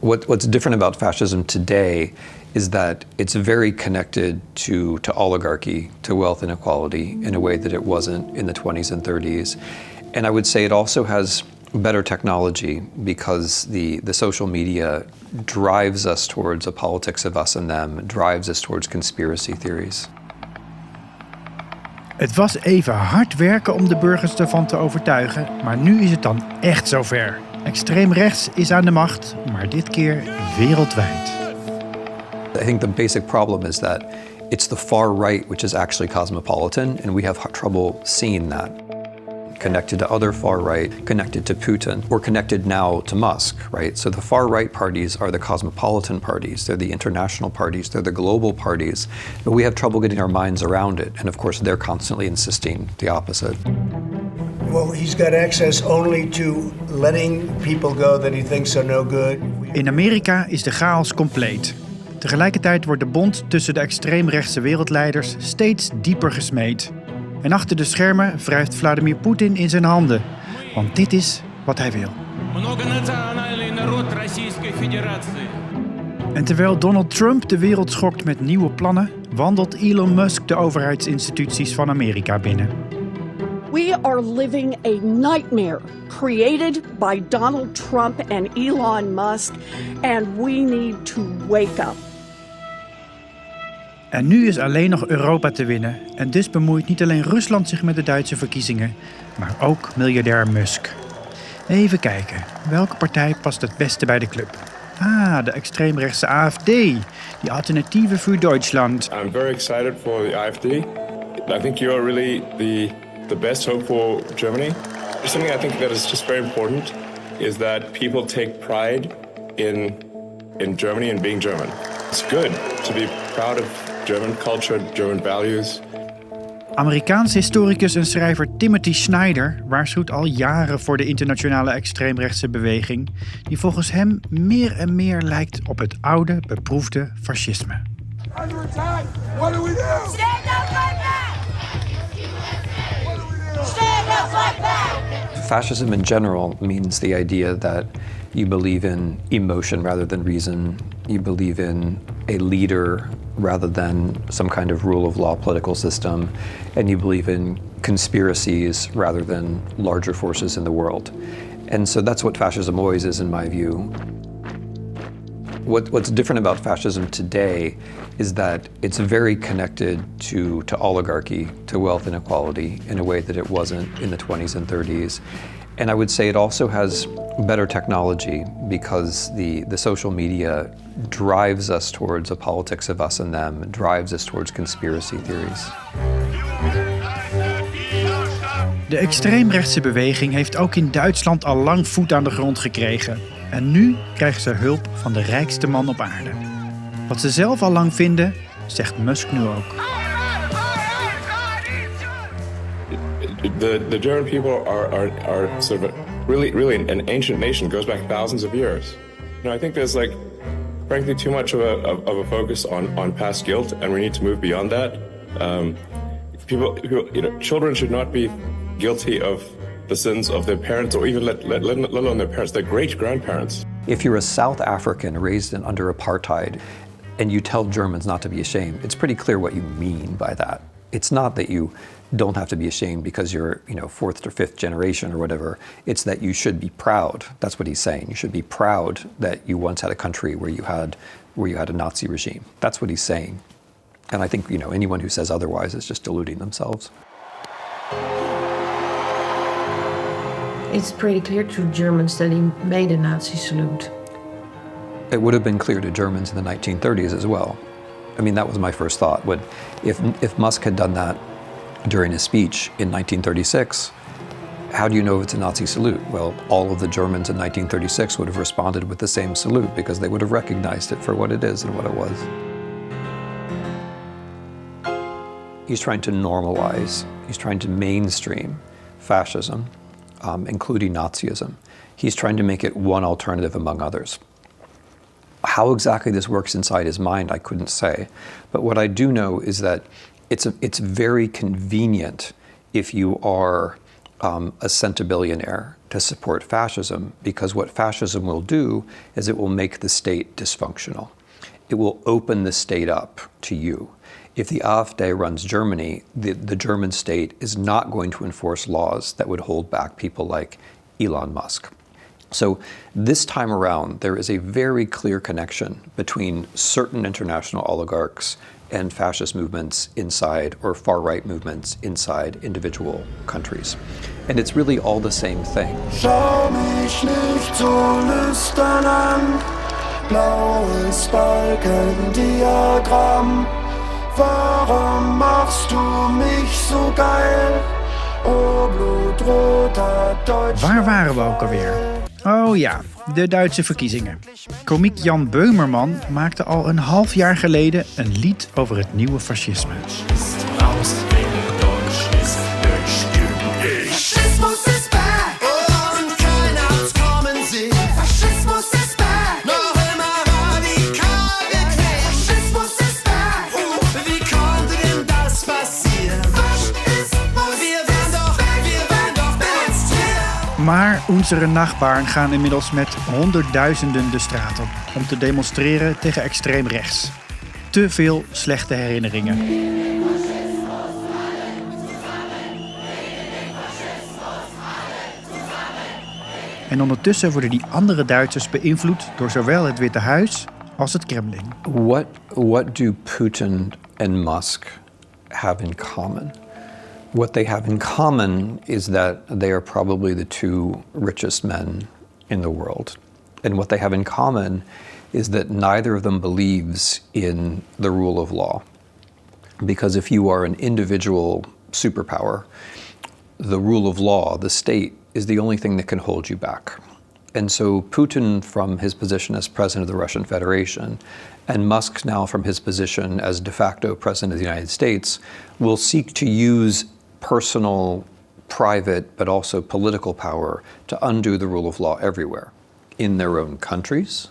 What's different about fascism today is that it's very connected to oligarchy, to wealth inequality in a way that it wasn't in the 20s and 30s. And I would say it also has better technology because the social media drives us towards a politics of us and them, drives us towards conspiracy theories. Het was even hard werken om de burgers ervan te overtuigen, maar nu is het dan echt zover. Extreem rechts is aan de macht, maar dit keer wereldwijd. I think the basic problem is that it's the far right which is actually cosmopolitan, and we have trouble seeing that. Connected to other far right, connected to Putin, or connected now to Musk, right? So the far right parties are the cosmopolitan parties, they're the international parties, they're the global parties, but we have trouble getting our minds around it, and of course they're constantly insisting the opposite. Well, he's got access only to letting people go that he thinks are no good. In Amerika is de chaos compleet. Tegelijkertijd wordt de bond tussen de extreemrechtse wereldleiders steeds dieper gesmeed. En achter de schermen wrijft Vladimir Poetin in zijn handen. Want dit is wat hij wil. En terwijl Donald Trump de wereld schokt met nieuwe plannen, wandelt Elon Musk de overheidsinstituties van Amerika binnen. We are living a nightmare created by Donald Trump and Elon Musk, and we need to wake up. En nu is alleen nog Europa te winnen. En dus bemoeit niet alleen Rusland zich met de Duitse verkiezingen, maar ook miljardair Musk. Even kijken, welke partij past het beste bij de club? Ah, de extreemrechtse AfD, die Alternative für Deutschland. I'm very excited for the AfD. I think you are really the best hope for Germany. Something I think that is just very important is that people take pride in Germany and being German. It's good to be proud of German culture, German values. Amerikaans historicus en schrijver Timothy Snyder waarschuwt al jaren voor de internationale extreemrechtse beweging, die volgens hem meer en meer lijkt op het oude, beproefde fascisme. What do we do? Stand up like that! Stand up like that! Fascism in general means the idea that you believe in emotion rather than reason. You believe in a leader rather than some kind of rule of law political system. And you believe in conspiracies rather than larger forces in the world. And so that's what fascism always is in my view. What's different about fascism today is that it's very connected to oligarchy, to wealth inequality in a way that it wasn't in the 20s and 30s. And I would say it also has better technology because the social media drives us towards a politics of us and them, drives us towards conspiracy theories. De extreemrechtse beweging heeft ook in Duitsland al lang voet aan de grond gekregen. En nu krijgen ze hulp van de rijkste man op aarde. Wat ze zelf al lang vinden, zegt Musk nu ook. The German people are sort of really an ancient nation. It goes back thousands of years. I think there's frankly too much of a focus on past guilt, and we need to move beyond that. Children should not be guilty of the sins of their parents, or even let alone their parents, their great-grandparents. If you're a South African raised under apartheid and you tell Germans not to be ashamed, it's pretty clear what you mean by that. It's not that you don't have to be ashamed because you're, fourth or fifth generation or whatever. It's that you should be proud. That's what he's saying. You should be proud that you once had a country where you had a Nazi regime. That's what he's saying. And I think, anyone who says otherwise is just deluding themselves. It's pretty clear to Germans that he made a Nazi salute. It would have been clear to Germans in the 1930s as well. I mean, that was my first thought. If Musk had done that during his speech in 1936, how do you know if it's a Nazi salute? Well, all of the Germans in 1936 would have responded with the same salute because they would have recognized it for what it is and what it was. He's trying to normalize, he's trying to mainstream fascism, including Nazism. He's trying to make it one alternative among others. How exactly this works inside his mind, I couldn't say. But what I do know is that it's very convenient if you are a centibillionaire to support fascism, because what fascism will do is it will make the state dysfunctional. It will open the state up to you. If the AfD runs Germany, the German state is not going to enforce laws that would hold back people like Elon Musk. So this time around, there is a very clear connection between certain international oligarchs and fascist movements inside, or far-right movements inside individual countries. And it's really all the same thing. Schau mich nicht so lüstern an, blaues Balkendiagramm. Warum machst du mich so geil? Oh, blutroter Deutschland. Waar waren we ook alweer? Oh ja, de Duitse verkiezingen. Komiek Jan Böhmermann maakte al een half jaar geleden een lied over het nieuwe fascisme. Faschismus is back! Und keiner hat's kommen sehen. Faschismus is back! Noch immer radikal bequem. Faschismus is back! Wie konnte denn das passieren? Faschismus, wir wären doch benutzt hier. Maar onze Nachbarn gaan inmiddels met honderdduizenden de straat op om te demonstreren tegen extreem rechts. Te veel slechte herinneringen. En ondertussen worden die andere Duitsers beïnvloed door zowel het Witte Huis als het Kremlin. What do Putin and Musk have in common? What they have in common is that they are probably the two richest men in the world. And what they have in common is that neither of them believes in the rule of law. Because if you are an individual superpower, the rule of law, the state, is the only thing that can hold you back. And so Putin, from his position as president of the Russian Federation, and Musk now from his position as de facto president of the United States, will seek to use personal, private, but also political power to undo the rule of law everywhere, in their own countries,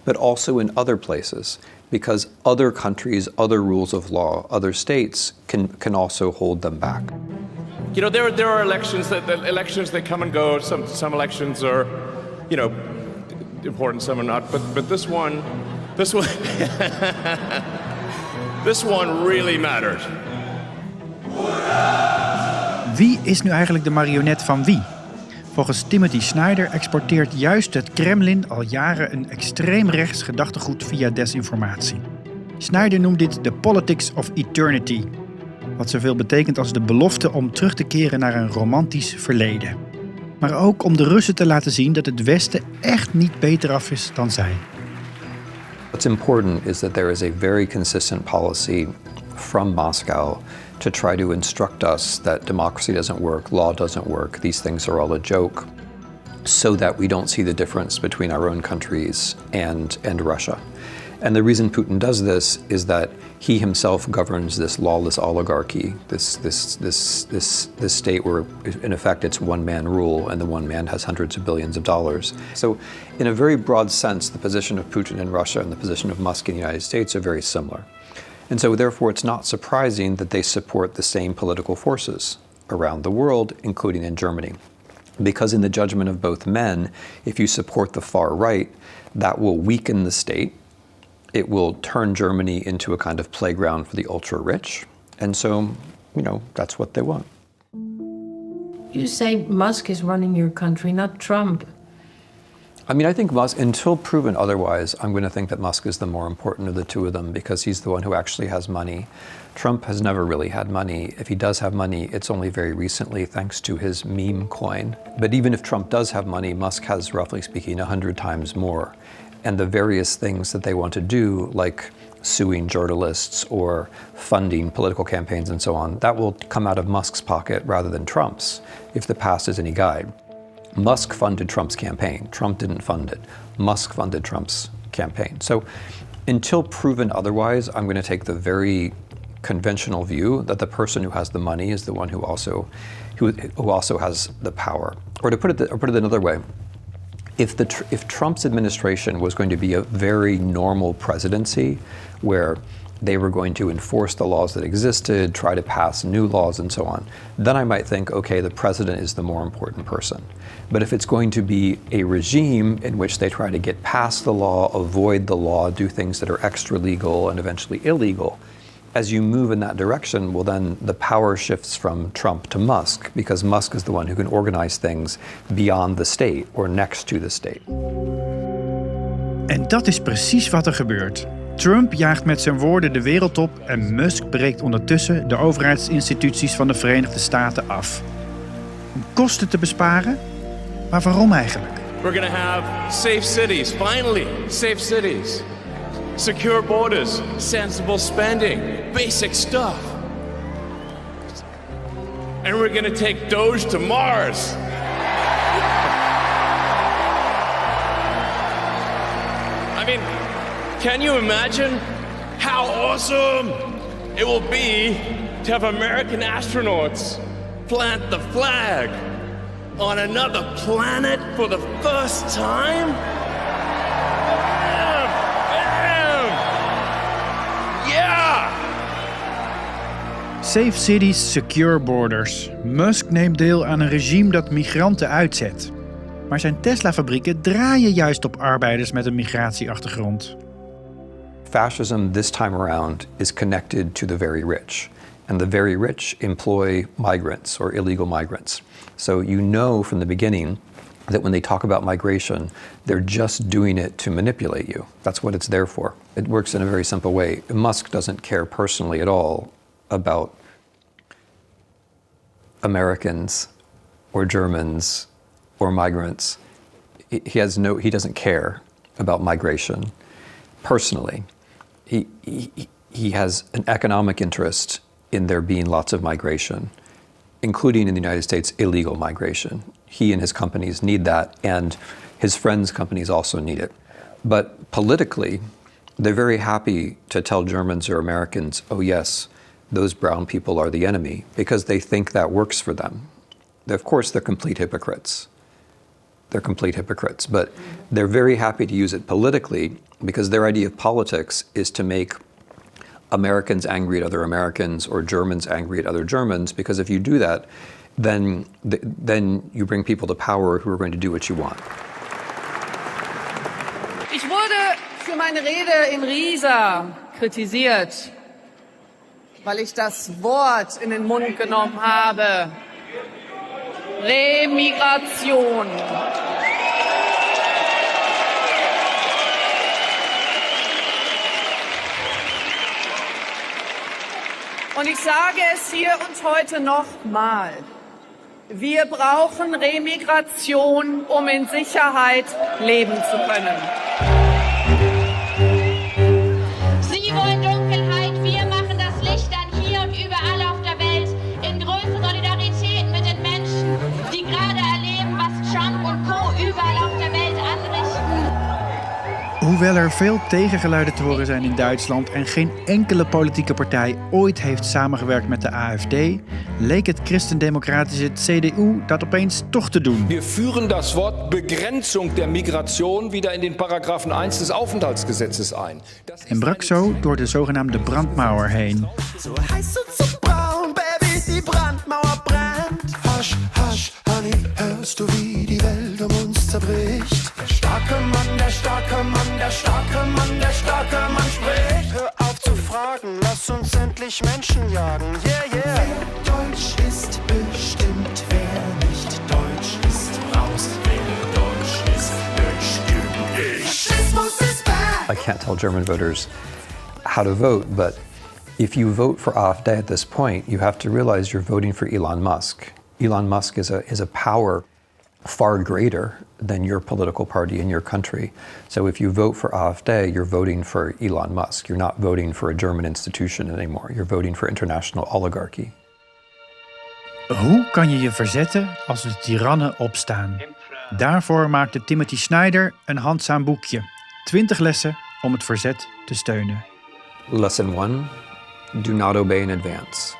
but also in other places, because other countries, other rules of law, other states can also hold them back. You know, there are elections that come and go. Some elections are, you know, important, some are not. But this one, this one really mattered. Wie is nu eigenlijk de marionet van wie? Volgens Timothy Snyder exporteert juist het Kremlin al jaren een extreem rechts gedachtegoed via desinformatie. Snyder noemt dit de politics of eternity, wat zoveel betekent als de belofte om terug te keren naar een romantisch verleden. Maar ook om de Russen te laten zien dat het Westen echt niet beter af is dan zij. What's important is that there is a very consistent policy from Moscow to try to instruct us that democracy doesn't work, law doesn't work, these things are all a joke, so that we don't see the difference between our own countries and Russia. And the reason Putin does this is that he himself governs this lawless oligarchy, this state where, in effect, it's one-man rule, and the one man has hundreds of billions of dollars. So, in a very broad sense, the position of Putin in Russia and the position of Musk in the United States are very similar. And so, therefore, it's not surprising that they support the same political forces around the world, including in Germany. Because in the judgment of both men, if you support the far right, that will weaken the state. It will turn Germany into a kind of playground for the ultra-rich. And so, you know, that's what they want. You say Musk is running your country, not Trump. I mean, I think Musk, until proven otherwise, I'm going to think that Musk is the more important of the two of them because he's the one who actually has money. Trump has never really had money. If he does have money, it's only very recently thanks to his meme coin. But even if Trump does have money, Musk has, roughly speaking, 100 times more. And the various things that they want to do, like suing journalists or funding political campaigns and so on, that will come out of Musk's pocket rather than Trump's, if the past is any guide. Musk funded Trump's campaign. Trump didn't fund it. Musk funded Trump's campaign. So until proven otherwise, I'm going to take the very conventional view that the person who has the money is the one who also has the power. Or to put it another way, If Trump's administration was going to be a very normal presidency, where they were going to enforce the laws that existed, try to pass new laws and so on, then I might think, okay, the president is the more important person. But if it's going to be a regime in which they try to get past the law, avoid the law, do things that are extra legal and eventually illegal, as you move in that direction, well then the power shifts from Trump to Musk, because Musk is the one who can organize things beyond the state or next to the state. En dat is precies wat er gebeurt. Trump jaagt met zijn woorden de wereld op en Musk breekt ondertussen de overheidsinstituties van de Verenigde Staten af. Om kosten te besparen? Maar waarom eigenlijk? We're going to have safe cities, finally, safe cities. Secure borders, sensible spending, basic stuff. And we're going to take Doge to Mars. I mean, can you imagine how awesome it will be to have American astronauts plant the flag on another planet for the first time? Bam! Bam! Yeah! Safe cities, secure borders. Musk neemt deel aan een regime dat migranten uitzet. Maar zijn Tesla-fabrieken draaien juist op arbeiders met een migratieachtergrond. Fascism this time around is connected to the very rich. And the very rich employ migrants or illegal migrants. So you know from the beginning that when they talk about migration, they're just doing it to manipulate you. That's what it's there for. It works in a very simple way. Musk doesn't care personally at all about Americans or Germans or migrants. He doesn't care about migration personally. He has an economic interest in there being lots of migration, including in the United States, illegal migration. He and his companies need that, and his friends' companies also need it. But politically, they're very happy to tell Germans or Americans, oh yes, those brown people are the enemy, because they think that works for them. Of course, they're complete hypocrites. They're complete hypocrites, but they're very happy to use it politically because their idea of politics is to make Americans angry at other Americans or Germans angry at other Germans, because if you do that, then you bring people to power who are going to do what you want. Ich wurde für meine Rede in Riesa kritisiert, weil ich das Wort in den Mund genommen habe. Remigration. Und ich sage es hier und heute nochmal. Wir brauchen Remigration, um in Sicherheit leben zu können. Sie wollen Dunkelheit, wir machen das Licht an, hier und überall auf der Welt, in größter Solidarität mit den Menschen, die gerade erleben, was Trump und Co. überall auf der Welt anrichten. Hoewel er veel tegengeluiden te horen zijn in Duitsland en geen enkele politieke partij ooit heeft samengewerkt met de AfD, leek het christendemocratische CDU dat opeens toch te doen. Wir führen das Wort Begrenzung der Migration wieder in den Paragraphen 1 des Aufenthaltsgesetzes ein. En brak zo door de zogenaamde brandmauer heen. So heiß und so braun, Baby, die Brandmauer brennt. Hush, hush, honey, hörst du, wie die Welt um uns zerbricht? Der starke Mann, der starke Mann, der starke Mann, der starke Mann spricht. Hör auf zu fragen, lass uns endlich Menschen jagen, yeah, yeah. Wer deutsch ist, bestimmt, wer nicht deutsch ist, raus. Wer deutsch ist, bestimmt nicht. Faschismus is back. I can't tell German voters how to vote, but if you vote for AfD at this point, you have to realize you're voting for Elon Musk. Elon Musk is a power far greater than your political party in your country. So if you vote for AfD, you're voting for Elon Musk. You're not voting for a German institution anymore. You're voting for international oligarchy. Hoe kan je je verzetten als de tirannen opstaan? Daarvoor maakte Timothy Snyder een handzaam boekje. 20 lessen om het verzet te steunen. Lesson 1, do not obey in advance.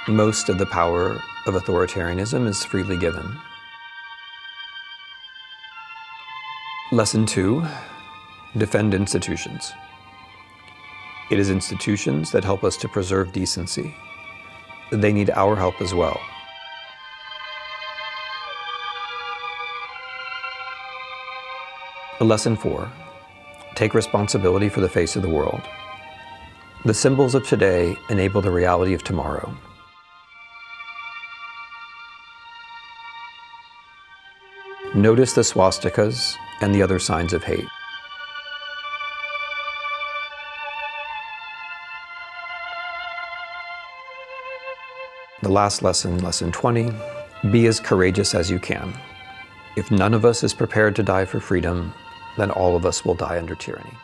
Most of the power of authoritarianism is freely given. Lesson 2, defend institutions. It is institutions that help us to preserve decency. They need our help as well. Lesson 4, take responsibility for the face of the world. The symbols of today enable the reality of tomorrow. Notice the swastikas and the other signs of hate. The last lesson, lesson 20, be as courageous as you can. If none of us is prepared to die for freedom, then all of us will die under tyranny.